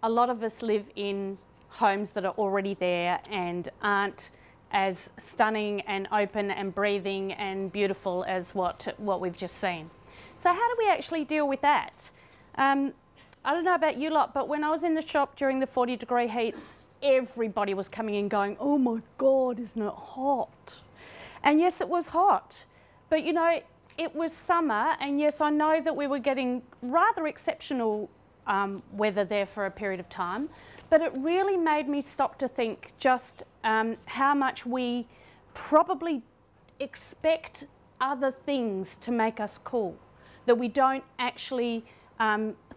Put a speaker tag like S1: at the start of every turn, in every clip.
S1: a lot of us live in homes that are already there and aren't as stunning and open and breathing and beautiful as what we've just seen. So how do we actually deal with that? I don't know about you lot, but when I was in the shop during the 40-degree heats, everybody was coming in going, oh my God, isn't it hot? And yes, it was hot, but you know, it was summer, and yes, I know that we were getting rather exceptional weather there for a period of time, but it really made me stop to think just how much we probably expect other things to make us cool, that we don't actually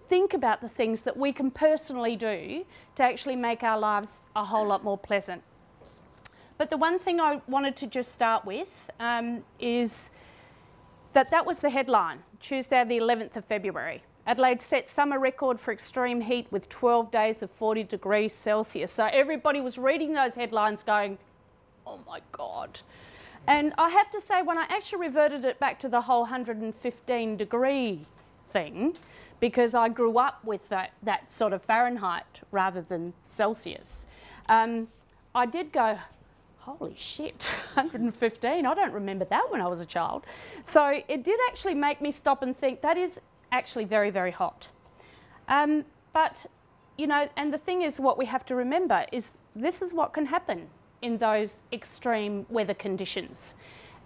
S1: think about the things that we can personally do to actually make our lives a whole lot more pleasant. But the one thing I wanted to just start with is that was the headline, Tuesday the 11th of February. Adelaide set summer record for extreme heat with 12 days of 40 degrees Celsius. So everybody was reading those headlines going, oh my God. And I have to say, when I actually reverted it back to the whole 115 degree thing, because I grew up with that sort of Fahrenheit rather than Celsius, I did go, holy shit, 115, I don't remember that when I was a child. So it did actually make me stop and think, that is actually very, very hot. But, you know, and the thing is, what we have to remember is this is what can happen in those extreme weather conditions.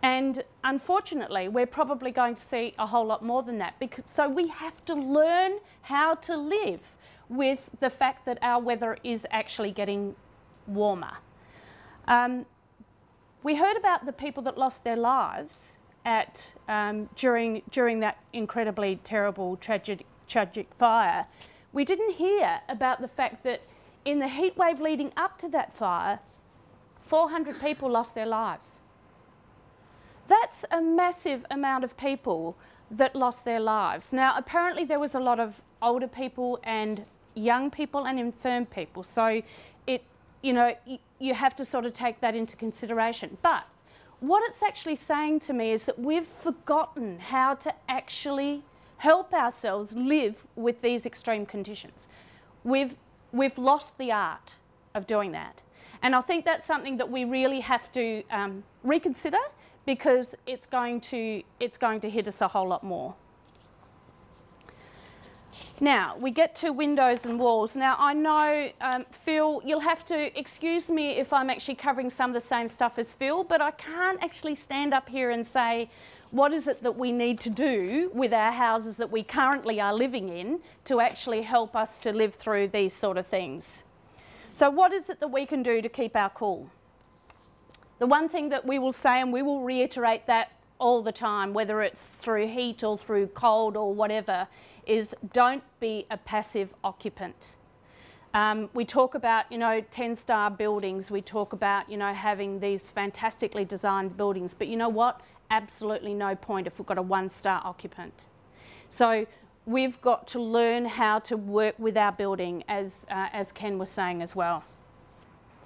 S1: And unfortunately, we're probably going to see a whole lot more than that. So we have to learn how to live with the fact that our weather is actually getting warmer. We heard about the people that lost their lives during that incredibly terrible, tragic fire. We didn't hear about the fact that in the heat wave leading up to that fire, 400 people lost their lives. That's a massive amount of people that lost their lives. Now, apparently there was a lot of older people and young people and infirm people. So you know, you have to sort of take that into consideration. But what it's actually saying to me is that we've forgotten how to actually help ourselves live with these extreme conditions. We've lost the art of doing that. And I think that's something that we really have to reconsider, because it's going to hit us a whole lot more. Now, we get to windows and walls. Now, I know, Phil, you'll have to excuse me if I'm actually covering some of the same stuff as Phil, but I can't actually stand up here and say, what is it that we need to do with our houses that we currently are living in to actually help us to live through these sort of things? So what is it that we can do to keep our cool? The one thing that we will say, and we will reiterate that all the time, whether it's through heat or through cold or whatever, is don't be a passive occupant. We talk about, you know, 10-star buildings. We talk about, you know, having these fantastically designed buildings. But you know what? Absolutely no point if we've got a 1-star occupant. So we've got to learn how to work with our building, as Ken was saying as well.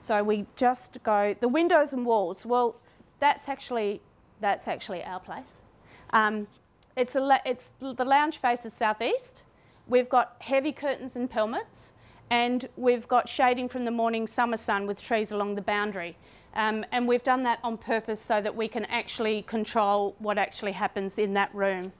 S1: So we just go, the windows and walls, well, that's actually our place. The lounge faces southeast. We've got heavy curtains and pelmets, and we've got shading from the morning summer sun with trees along the boundary. And we've done that on purpose so that we can actually control what actually happens in that room.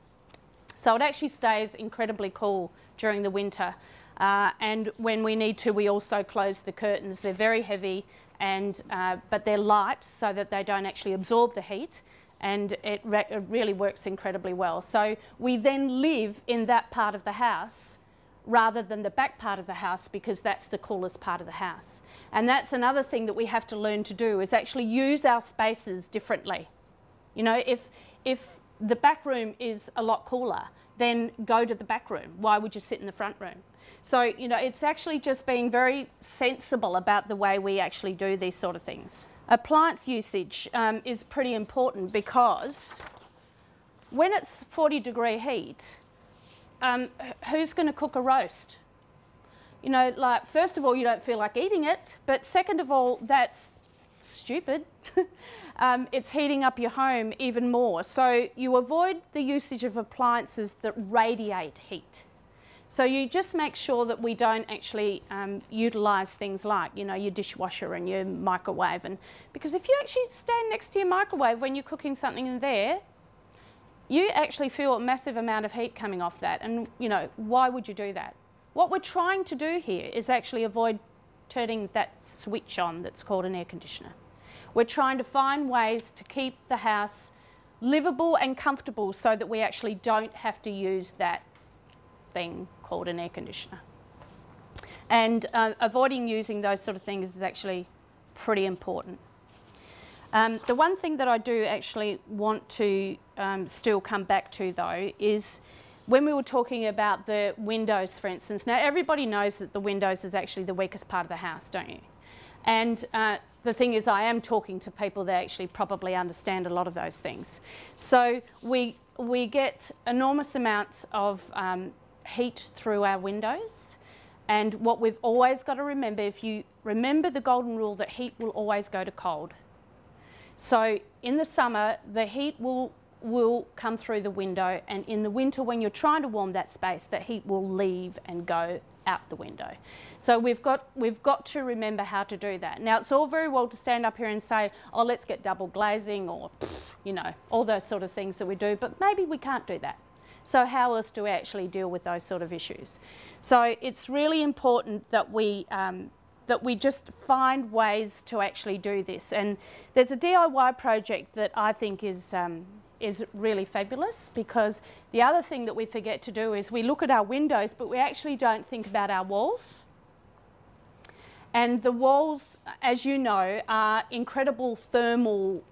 S1: So it actually stays incredibly cool during the winter. And when we need to, we also close the curtains. They're very heavy, but they're light so that they don't actually absorb the heat. And it really works incredibly well. So we then live in that part of the house rather than the back part of the house, because that's the coolest part of the house. And that's another thing that we have to learn to do, is actually use our spaces differently. You know, if the back room is a lot cooler, then go to the back room. Why would you sit in the front room? So, you know, it's actually just being very sensible about the way we actually do these sort of things. Appliance usage is pretty important, because when it's 40-degree heat, who's going to cook a roast? You know, like, first of all, you don't feel like eating it, but second of all, that's stupid. It's heating up your home even more. So you avoid the usage of appliances that radiate heat. So you just make sure that we don't actually utilise things like, you know, your dishwasher and your microwave. And because if you actually stand next to your microwave when you're cooking something in there, you actually feel a massive amount of heat coming off that. And, you know, why would you do that? What we're trying to do here is actually avoid turning that switch on that's called an air conditioner. We're trying to find ways to keep the house livable and comfortable so that we actually don't have to use that thing called an air conditioner. And avoiding using those sort of things is actually pretty important. The one thing that I do actually want to still come back to though is when we were talking about the windows, for instance. Now everybody knows that the windows is actually the weakest part of the house, don't you? And the thing is, I am talking to people that actually probably understand a lot of those things. So we get enormous amounts of heat through our windows, and what we've always got to remember, if you remember the golden rule, that heat will always go to cold. So in the summer the heat will come through the window, and in the winter when you're trying to warm that space, the heat will leave and go out the window. So we've got to remember how to do that. Now it's all very well to stand up here and say, oh, let's get double glazing, or you know, all those sort of things that we do, but maybe we can't do that. So how else do we actually deal with those sort of issues? So it's really important that we just find ways to actually do this. And there's a DIY project that I think is really fabulous, because the other thing that we forget to do is we look at our windows, but we actually don't think about our walls. And the walls, as you know, are incredible thermal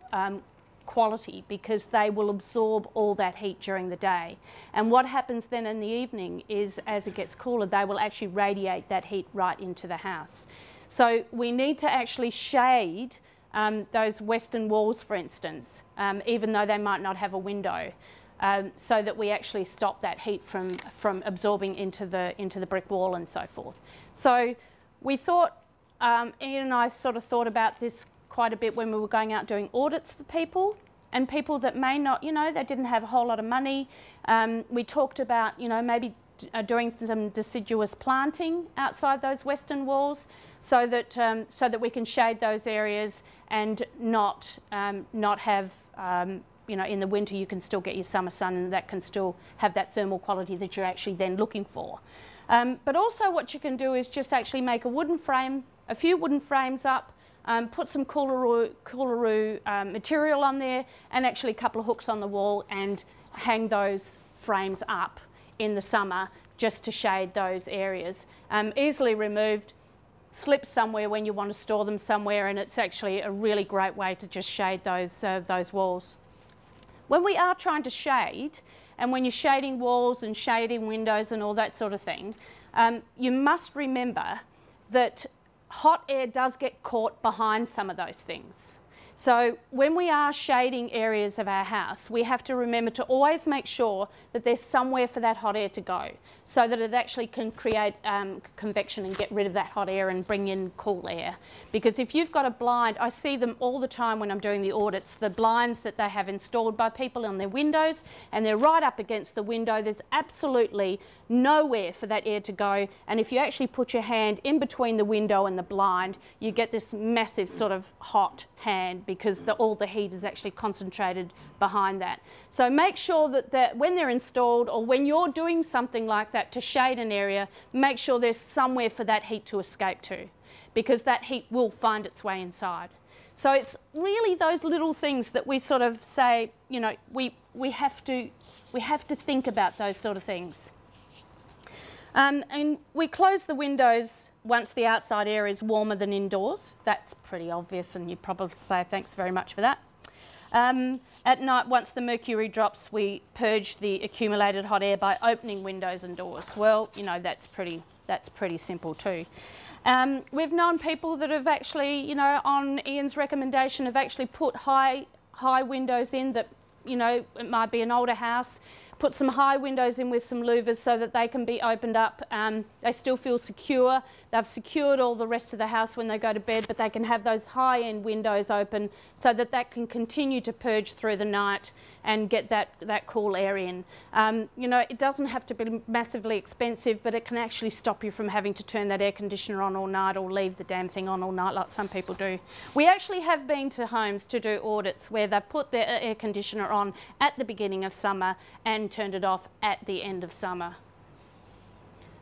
S1: quality, because they will absorb all that heat during the day. And what happens then in the evening is, as it gets cooler, they will actually radiate that heat right into the house. So we need to actually shade those western walls, for instance, even though they might not have a window, so that we actually stop that heat from absorbing into the brick wall and so forth. So we thought, Ian and I sort of thought about this quite a bit when we were going out doing audits for people, and people that may not, you know, they didn't have a whole lot of money. We talked about, you know, maybe doing some deciduous planting outside those western walls, so that we can shade those areas and not have, you know, in the winter you can still get your summer sun, and that can still have that thermal quality that you're actually then looking for. But also what you can do is just actually make a wooden frame, a few wooden frames up, put some coolaroo material on there, and actually a couple of hooks on the wall, and hang those frames up in the summer just to shade those areas. Easily removed, slip somewhere when you want to store them somewhere, and it's actually a really great way to just shade those walls. When we are trying to shade, and when you're shading walls and shading windows and all that sort of thing, you must remember that hot air does get caught behind some of those things. So when we are shading areas of our house, we have to remember to always make sure that there's somewhere for that hot air to go, so that it actually can create convection and get rid of that hot air and bring in cool air. Because if you've got a blind, I see them all the time when I'm doing the audits, the blinds that they have installed by people on their windows, and they're right up against the window. There's absolutely nowhere for that air to go, and if you actually put your hand in between the window and the blind, you get this massive sort of hot hand, because all the heat is actually concentrated behind that. So make sure that when they're installed, or when you're doing something like that to shade an area, make sure there's somewhere for that heat to escape to, because that heat will find its way inside. So it's really those little things that we sort of say, you know, we have to think about those sort of things. And we close the windows once the outside air is warmer than indoors. That's pretty obvious, and you'd probably say thanks very much for that. At night, once the mercury drops, we purge the accumulated hot air by opening windows and doors. Well, you know, that's pretty simple too. We've known people that have actually, you know, on Ian's recommendation, have actually put high windows in that, you know, it might be an older house, put some high windows in with some louvers so that they can be opened up. They still feel secure. They've secured all the rest of the house when they go to bed, but they can have those high-end windows open so that that can continue to purge through the night and get that cool air in. You know, it doesn't have to be massively expensive, but it can actually stop you from having to turn that air conditioner on all night or leave the damn thing on all night like some people do. We actually have been to homes to do audits where they've put their air conditioner on at the beginning of summer and turned it off at the end of summer.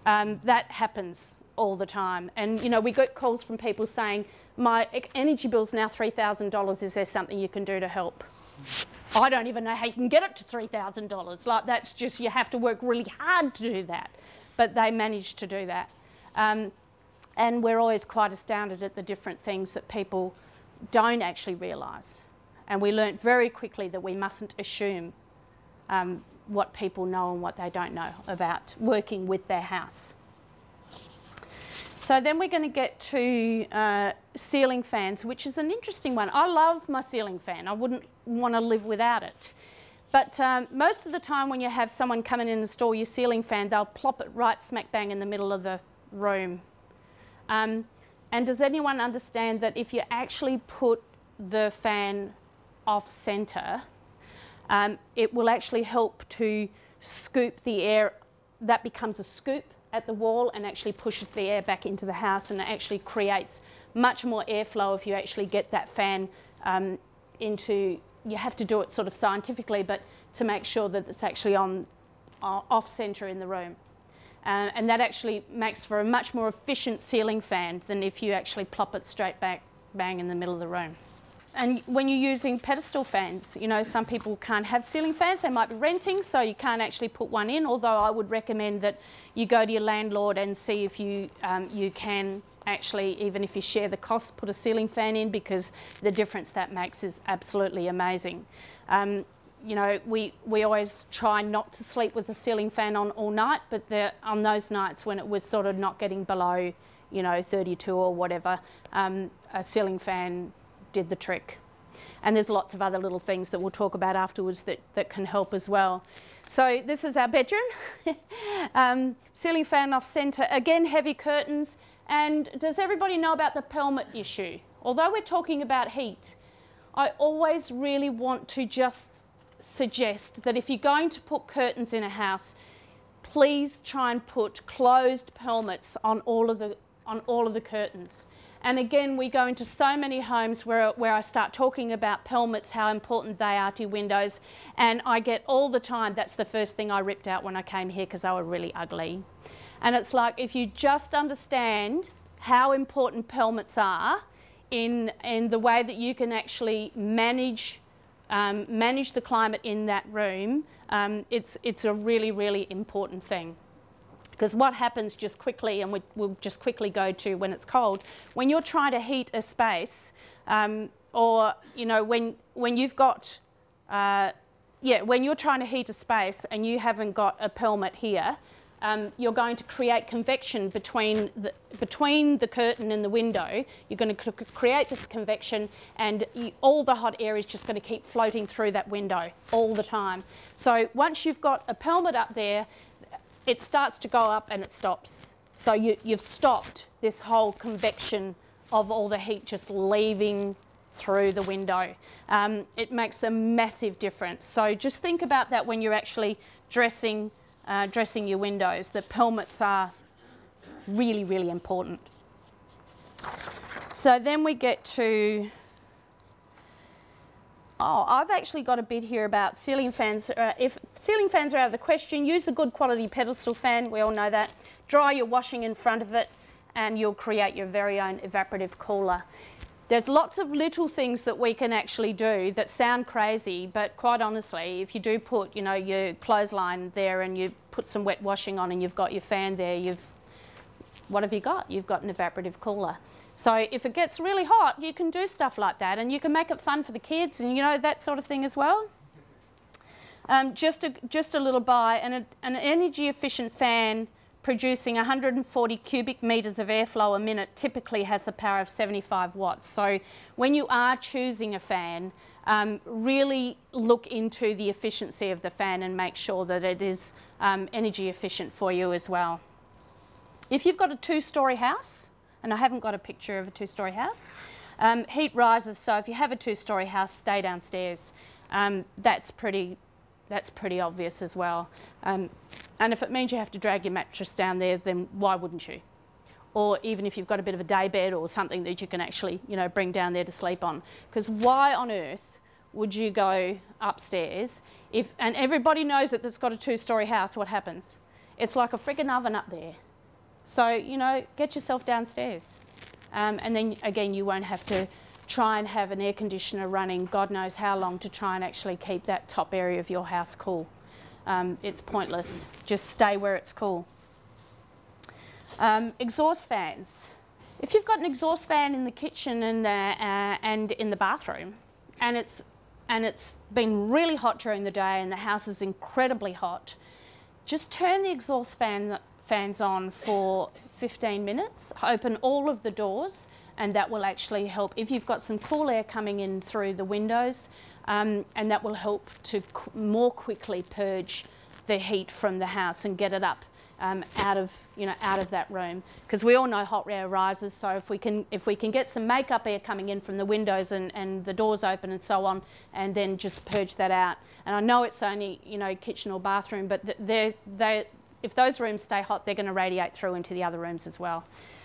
S1: That happens all the time, and you know, we get calls from people saying, my energy bill's now $3,000, is there something you can do to help? I don't even know how you can get it to $3,000. Like, that's just, you have to work really hard to do that, but they manage to do that. And we're always quite astounded at the different things that people don't actually realise. And we learnt very quickly that we mustn't assume what people know and what they don't know about working with their house. So then we're going to get to ceiling fans, which is an interesting one. I love my ceiling fan. I wouldn't want to live without it. But most of the time when you have someone come in and install your ceiling fan, they'll plop it right smack bang in the middle of the room. And does anyone understand that if you actually put the fan off centre, it will actually help to scoop the air? That becomes a scoop at the wall and actually pushes the air back into the house, and it actually creates much more airflow if you actually get that fan into, you have to do it sort of scientifically, but to make sure that it's actually on off centre in the room. And that actually makes for a much more efficient ceiling fan than if you actually plop it straight back bang in the middle of the room. And when you're using pedestal fans, you know, some people can't have ceiling fans, they might be renting, so you can't actually put one in, although I would recommend that you go to your landlord and see if you, you can actually, even if you share the cost, put a ceiling fan in, because the difference that makes is absolutely amazing. You know, we always try not to sleep with the ceiling fan on all night, but on those nights when it was sort of not getting below, you know, 32 or whatever, a ceiling fan did the trick. And there's lots of other little things that we'll talk about afterwards that can help as well. So this is our bedroom. Ceiling fan off centre, again heavy curtains. And does everybody know about the pelmet issue? Although we're talking about heat, I always really want to just suggest that if you're going to put curtains in a house, please try and put closed pelmets on all of the curtains. And again, we go into so many homes where I start talking about pelmets, how important they are to windows, and I get all the time, that's the first thing I ripped out when I came here because they were really ugly. And it's like, if you just understand how important pelmets are in the way that you can actually manage the climate in that room, it's a really, really important thing. Because what happens just quickly, and we'll just quickly go to when it's cold, when you're trying to heat a space, or you know, when you've got, when you're trying to heat a space and you haven't got a pelmet here, you're going to create convection between the curtain and the window. You're going to create this convection, and all the hot air is just going to keep floating through that window all the time. So once you've got a pelmet up there, it starts to go up and it stops. So you've stopped this whole convection of all the heat just leaving through the window. It makes a massive difference. So just think about that when you're actually dressing your windows. The pelmets are really, really important. So then we get to, I've actually got a bit here about ceiling fans. If ceiling fans are out of the question, use a good quality pedestal fan. We all know that. Dry your washing in front of it and you'll create your very own evaporative cooler. There's lots of little things that we can actually do that sound crazy, but quite honestly, if you do put, you know, your clothesline there and you put some wet washing on and you've got your fan there, what have you got? You've got an evaporative cooler. So if it gets really hot, you can do stuff like that, and you can make it fun for the kids and, you know, that sort of thing as well. Just a little buy, and an energy efficient fan producing 140 cubic metres of airflow a minute typically has the power of 75 watts. So when you are choosing a fan, really look into the efficiency of the fan and make sure that it is energy efficient for you as well. If you've got a 2-storey house, and I haven't got a picture of a 2-storey house, heat rises, so if you have a 2-storey house, stay downstairs. That's pretty obvious as well. And if it means you have to drag your mattress down there, then why wouldn't you? Or even if you've got a bit of a day bed or something that you can actually, you know, bring down there to sleep on. Because why on earth would you go upstairs and everybody knows that it's got a 2-storey house, what happens? It's like a friggin' oven up there. So, you know, get yourself downstairs. And then again, you won't have to try and have an air conditioner running God knows how long to try and actually keep that top area of your house cool. It's pointless. Just stay where it's cool. Exhaust fans. If you've got an exhaust fan in the kitchen and in the bathroom, and it's been really hot during the day and the house is incredibly hot, just turn the exhaust fans on for 15 minutes, open all of the doors, and that will actually help if you've got some cool air coming in through the windows, and that will help to more quickly purge the heat from the house and get it up out of that room, because we all know hot air rises. So if we can get some makeup air coming in from the windows and the doors open and so on, and then just purge that out. And I know it's only, you know, kitchen or bathroom, but if those rooms stay hot, they're going to radiate through into the other rooms as well.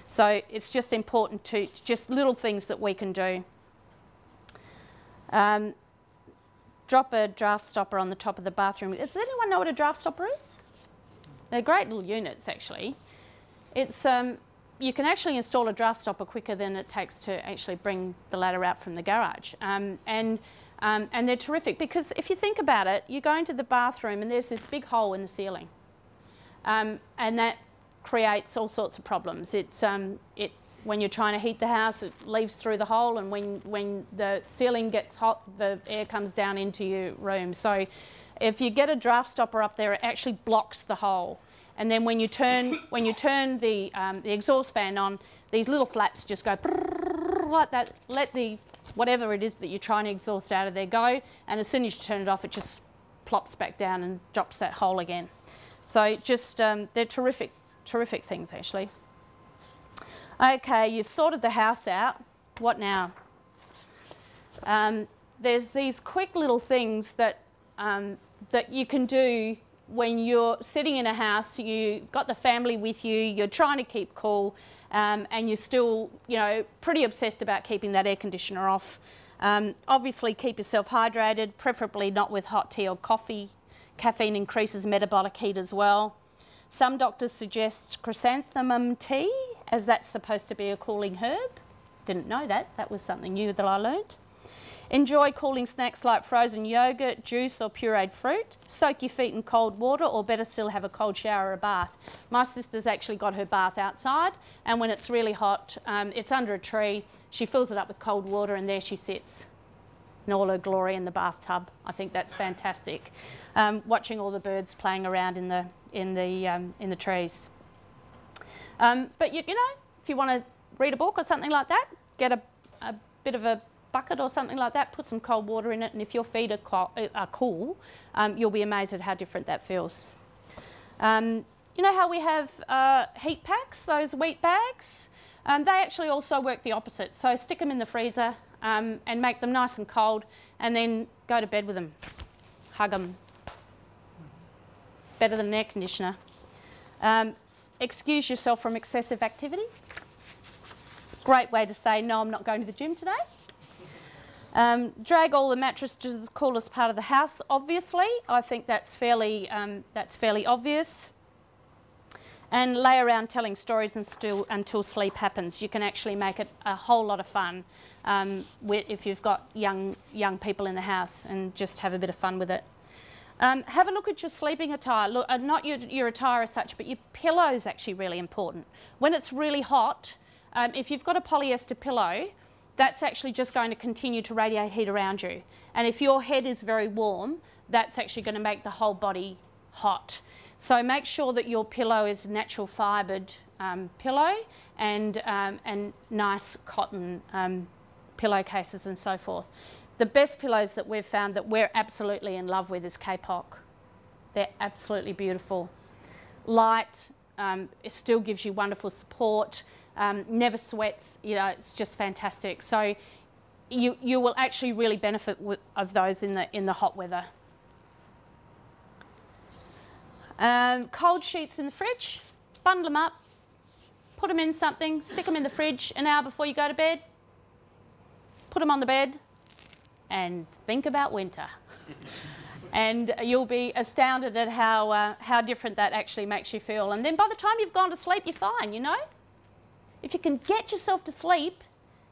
S1: So it's just important to, just little things that we can do. Drop a draft stopper on the top of the bathroom. Does anyone know what a draft stopper is? They're great little units actually. It's, you can actually install a draft stopper quicker than it takes to actually bring the ladder out from the garage. And they're terrific because if you think about it, you go into the bathroom and there's this big hole in the ceiling. And that creates all sorts of problems. When you're trying to heat the house, it leaves through the hole, and when the ceiling gets hot, the air comes down into your room. So if you get a draft stopper up there, it actually blocks the hole. And then when you turn the exhaust fan on, these little flaps just go like that. Let the whatever it is that you're trying to exhaust out of there go, and as soon as you turn it off, it just plops back down and drops that hole again. So just they're terrific things actually. Okay, you've sorted the house out. What now? There's these quick little things that that you can do when you're sitting in a house. You've got the family with you. You're trying to keep cool, and you're still, you know, pretty obsessed about keeping that air conditioner off. Obviously, keep yourself hydrated, preferably not with hot tea or coffee. Caffeine increases metabolic heat as well. Some doctors suggest chrysanthemum tea, as that's supposed to be a cooling herb. Didn't know that. That was something new that I learnt. Enjoy cooling snacks like frozen yogurt, juice or pureed fruit. Soak your feet in cold water, or better still, have a cold shower or a bath. My sister's actually got her bath outside, and when it's really hot, it's under a tree. She fills it up with cold water, and there she sits in all her glory in the bathtub. I think that's fantastic. Watching all the birds playing around in the trees. But you know, if you want to read a book or something like that, get a bit of a bucket or something like that, put some cold water in it, and if your feet are cool, you'll be amazed at how different that feels. You know how we have heat packs, those wheat bags? They actually also work the opposite. So stick them in the freezer and make them nice and cold, and then go to bed with them. Hug them. Better than an air conditioner. Excuse yourself from excessive activity. Great way to say, no, I'm not going to the gym today. Drag all the mattress to the coolest part of the house, obviously. I think that's fairly obvious. And lay around telling stories until sleep happens. You can actually make it a whole lot of fun if you've got young people in the house, and just have a bit of fun with it. Have a look at your sleeping attire. Look, not your attire as such, but your pillow is actually really important. When it's really hot, if you've got a polyester pillow, that's actually just going to continue to radiate heat around you. And if your head is very warm, that's actually going to make the whole body hot. So make sure that your pillow is natural fibred pillow and nice cotton pillowcases and so forth. The best pillows that we've found that we're absolutely in love with is Kapok. They're absolutely beautiful. Light, it still gives you wonderful support, never sweats, you know, it's just fantastic. So you will actually really benefit of those in the hot weather. Cold sheets in the fridge, bundle them up, put them in something, stick them in the fridge an hour before you go to bed, put them on the bed and think about winter. And you'll be astounded at how different that actually makes you feel. And then by the time you've gone to sleep, you're fine, you know? If you can get yourself to sleep,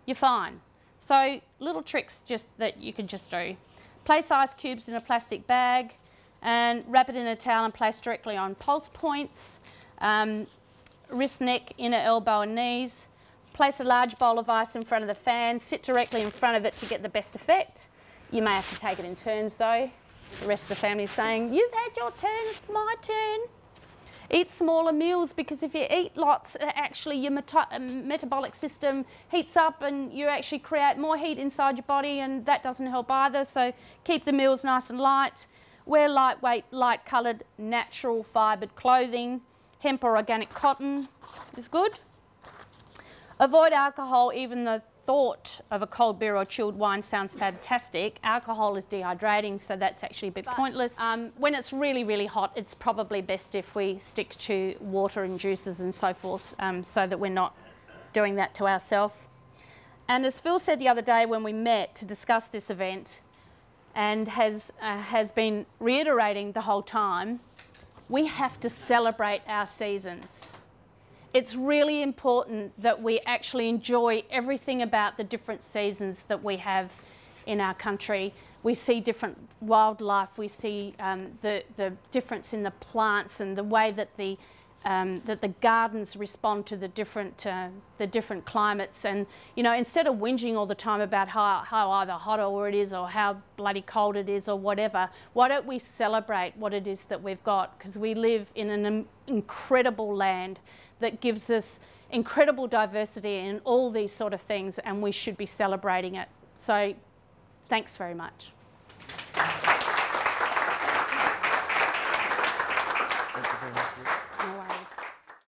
S1: you're fine. So little tricks just that you can just do. Place ice cubes in a plastic bag and wrap it in a towel and place directly on pulse points. Wrist, neck, inner elbow and knees. Place a large bowl of ice in front of the fan. Sit directly in front of it to get the best effect. You may have to take it in turns though. The rest of the family is saying, you've had your turn, it's my turn. Eat smaller meals, because if you eat lots, actually your metabolic system heats up and you actually create more heat inside your body, and that doesn't help either. So keep the meals nice and light. Wear lightweight, light coloured, natural fibred clothing. Hemp or organic cotton is good. Avoid alcohol. Even the thought of a cold beer or chilled wine sounds fantastic. Alcohol is dehydrating, so that's actually a bit pointless. When it's really, really hot, it's probably best if we stick to water and juices and so forth, so that we're not doing that to ourselves. And as Phil said the other day when we met to discuss this event, and has been reiterating the whole time, we have to celebrate our seasons. It's really important that we actually enjoy everything about the different seasons that we have in our country. We see different wildlife, we see the difference in the plants and the way that the gardens respond to the different climates. And you know, instead of whinging all the time about how either hot or it is, or how bloody cold it is, or whatever, why don't we celebrate what it is that we've got? Because we live in an incredible land that gives us incredible diversity in all these sort of things, and we should be celebrating it. So thanks very much.
S2: Thank you very much.
S1: No worries.